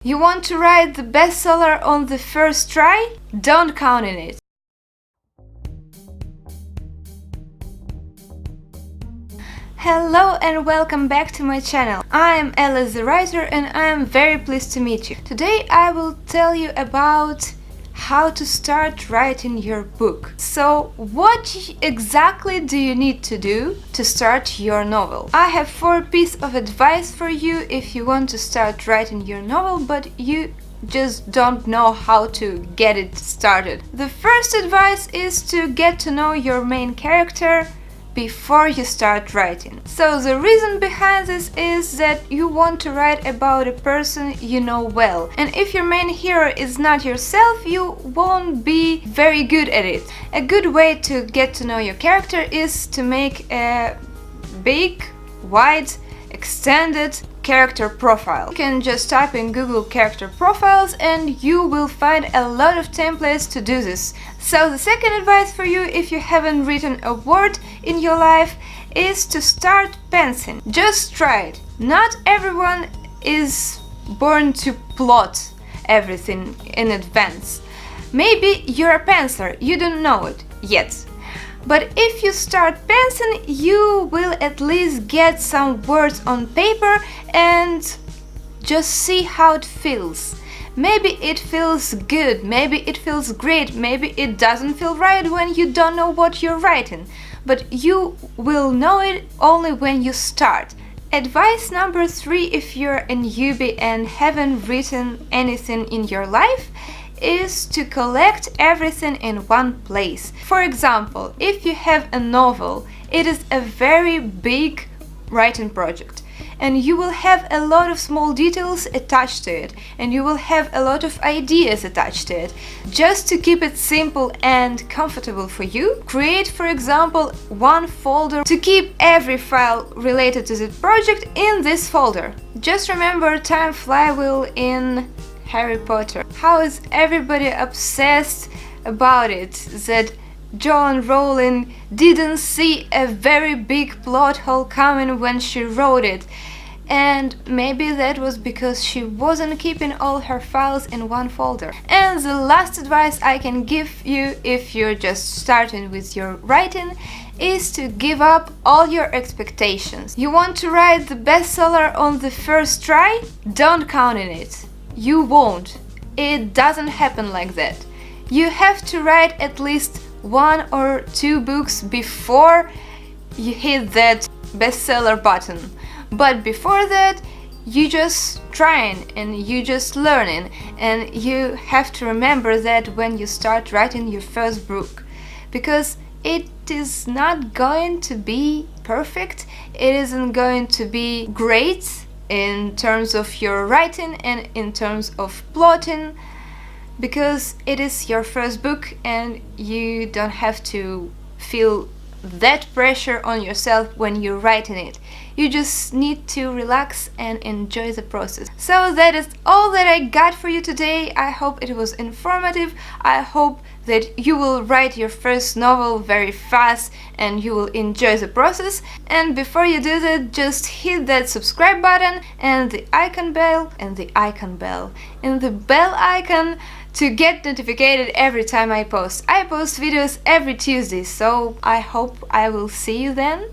You want to write the bestseller on the first try? Don't count on it. Hello and welcome back to my channel. I am Alice the writer and I am very pleased to meet you. Today I will tell you about how to start writing your book. So what exactly do you need to do to start your novel? I have 4 pieces of advice for you if you want to start writing your novel but you just don't know how to get it started. The first advice is to get to know your main character before you start writing. So the reason behind this is that you want to write about a person you know well, and if your main hero is not yourself, you won't be very good at it. A good way to get to know your character is to make a big, wide, extended character profile. You can just type in Google character profiles and you will find a lot of templates to do this. So the second advice for you, if you haven't written a word in your life, is to start pensing. Just try it. Not everyone is born to plot everything in advance. Maybe you're a penciler, you don't know it yet. But if you start pensing, you will at least get some words on paper and just see how it feels. Maybe it feels good, maybe it feels great, maybe it doesn't feel right when you don't know what you're writing. But you will know it only when you start. Advice number 3, if you're a newbie and haven't written anything in your life, is to collect everything in one place. For example, if you have a novel, it is a very big writing project and you will have a lot of small details attached to it and you will have a lot of ideas attached to it. Just to keep it simple and comfortable for you, create, for example, one folder to keep every file related to the project in this folder. Just remember time flywheel in Harry Potter. How is everybody obsessed about it that Joanne Rowling didn't see a very big plot hole coming when she wrote it? And maybe that was because she wasn't keeping all her files in one folder. And the last advice I can give you if you're just starting with your writing is to give up all your expectations. You want to write the bestseller on the first try? Don't count on it. You won't. It doesn't happen like that. You have to write at least 1 or 2 books before you hit that bestseller button. But before that, you just trying and you just learning, and you have to remember that when you start writing your first book, because it is not going to be perfect, it isn't going to be great in terms of your writing and in terms of plotting, because it is your first book and you don't have to feel that pressure on yourself when you're writing it. You just need to relax and enjoy the process. So that is all that I got for you today. I hope it was informative. I hope that you will write your first novel very fast and you will enjoy the process. And before you do that, just hit that subscribe button and the icon bell and the bell icon to get notified every time I post. I post videos every Tuesday, so I hope I will see you then.